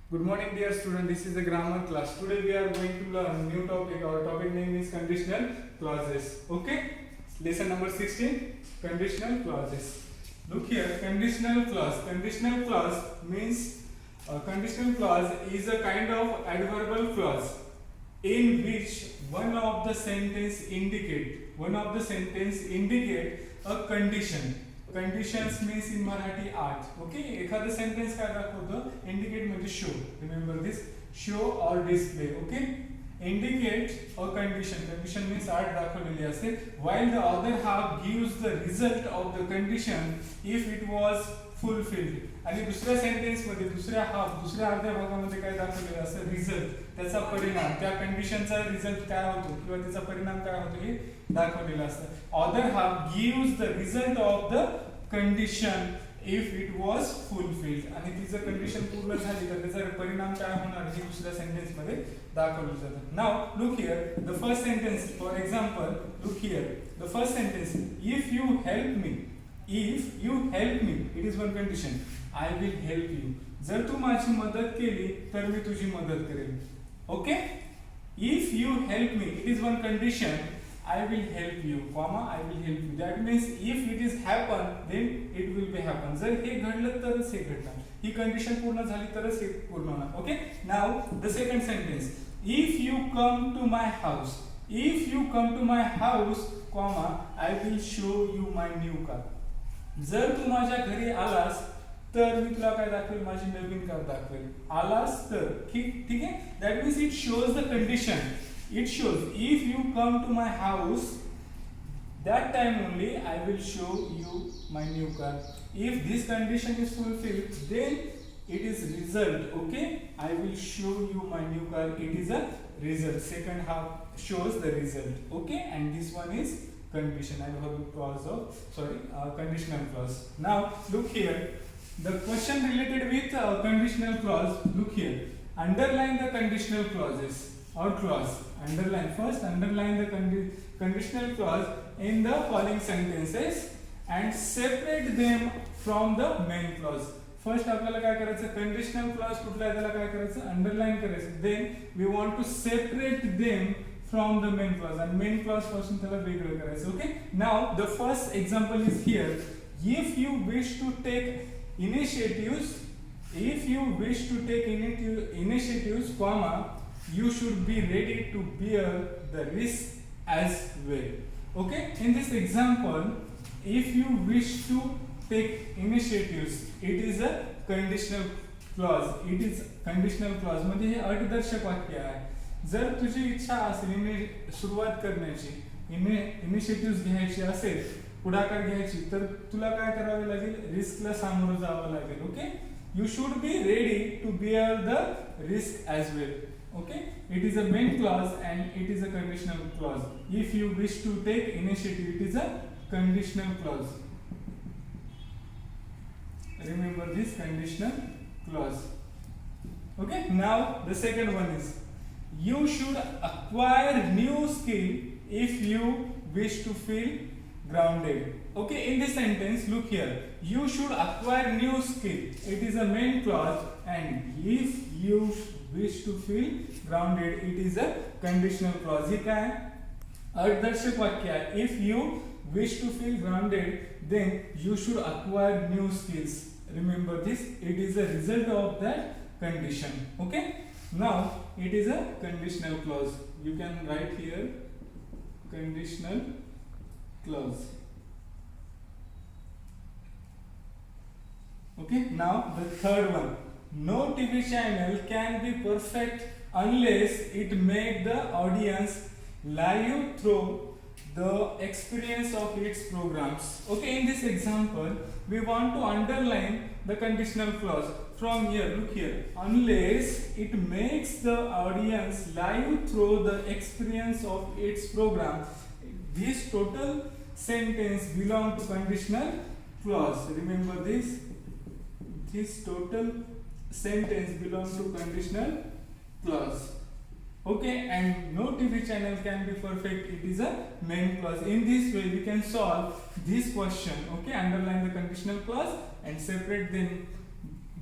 Good morning, dear student. This is the grammar class. Today we are going to learn new topic. Our topic name is conditional clauses. Okay. Lesson number 16. Conditional clauses. Look here. Conditional clause. Conditional clause means conditional clause is a kind of adverbial clause in which one of the sentence indicate a condition. Conditions means in Marathi art. Okay, एखादं sentence काय दाखवतं indicate म्हणजे show. Remember this, show or display. Okay, indicate a condition means art दाखवलेली असते, while the other half gives the result of the condition if it was fulfilled. आणि दुसऱ्या sentence मध्ये दुसऱ्या अर्ध्या भागामध्ये काय दाखवलेलं असतं, रिझल्ट, त्याचा परिणाम, त्या कंडिशनचा रिझल्ट काय होतो किंवा त्याचा परिणाम काय होतो हे दाखवलेलं असतं. Other half gives the result of the condition if it was fulfilled. आणि ती जर कंडिशन पूर्ण झाली तर त्याचा परिणाम काय होणार हे दुसऱ्या सेंटेन्स मध्ये दाखवलं जातं. Now look here the first sentence. For example look here the first sentence, if you help me. If you help me, it is one condition. I will help you. जर तू माझी मदत केली तर मी तुझी मदत करेन. Okay? If you help me, it is one condition. I will help you, comma I will help you. That means if it is happen, then it will be happen. जर हे घडलं तरच हे घडणार. ही कंडिशन पूर्ण झाली तरच हे पूर्ण होणार. Okay? Now the second sentence. If you come to my house. If you come to my house, comma I will show you my new car. जर तू माझ्या घरी आलास तर मी तुला काय दाखवेल, माझी नवीन कार दाखवेल. आलास तर ठीक आहे. That means it shows the condition. It shows if you come to my house that time only I will show you my new car. If this condition is fulfilled, then it is result. Okay, I will show you my new car. It is a result. Second half shows the result. Okay, and this one is condition. I have a clause of conditional clause. Now look here, the question related with conditional clause. Look here, underline the conditional clauses or clause. Underline the conditional clause in the following sentences and separate them from the main clause. First आपल्याला काय करायचं, conditional clause कुठला आहे त्याला काय करायचं, underline करायचं. Then we want to separate them from the main clause, and main clause पासून त्याला वेगळं करायचं. Okay, now the first example is here. If you wish to take initiatives, comma you should be ready to bear the risk as well. Okay, in this example, if you wish to take initiatives, it is a conditional clause. It is conditional clause म्हणजे हे अटदर्शक वाक्य आहे. जर तुझी इच्छा असेल सुरुवात करण्याची, initiative घ्यायची असेल, पुढाकार घ्यायची, तर तुला काय करावे लागेल, रिस्कला सामोरं जावं लागेल. Okay, you should be ready to bear the risk as well. Okay, it is a main clause and it is a conditional clause. If you wish to take initiative, it is a conditional clause. Remember this conditional clause. Okay, now the second one is, you should acquire new skill if you wish to feel grounded. Okay, in this sentence, look here, you should acquire new skill. It is a main clause, and if you wish to feel grounded, it is a conditional clause. हे काय अटदर्शक वाक्य आहे. If you wish to feel grounded, then you should acquire new skills. Remember this, it is a result of that condition. Okay, now it is a conditional clause. You can write here conditional clause. Okay, now the third one, no TV channel can be perfect unless it make the audience live through the experience of its programs. Okay, in this example we want to underline the conditional clause. From here, look here, unless it makes the audience live through the experience of its program. This total sentence belong to conditional clause. Remember this, total sentence belong to conditional clause. Okay, and no TV channel can be perfect, it is a main clause. In this way we can solve this question. Okay, underline the conditional clause and separate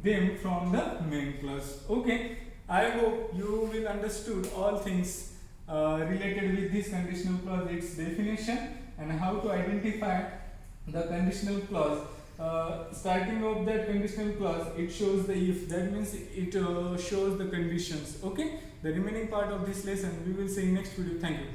them from the main class. Okay, I hope you will understood all things related with this conditional clause, its definition and how to identify the conditional clause. Starting of that conditional clause, it shows the if, that means it shows the conditions. Okay, the remaining part of this lesson we will see in next video. Thank you.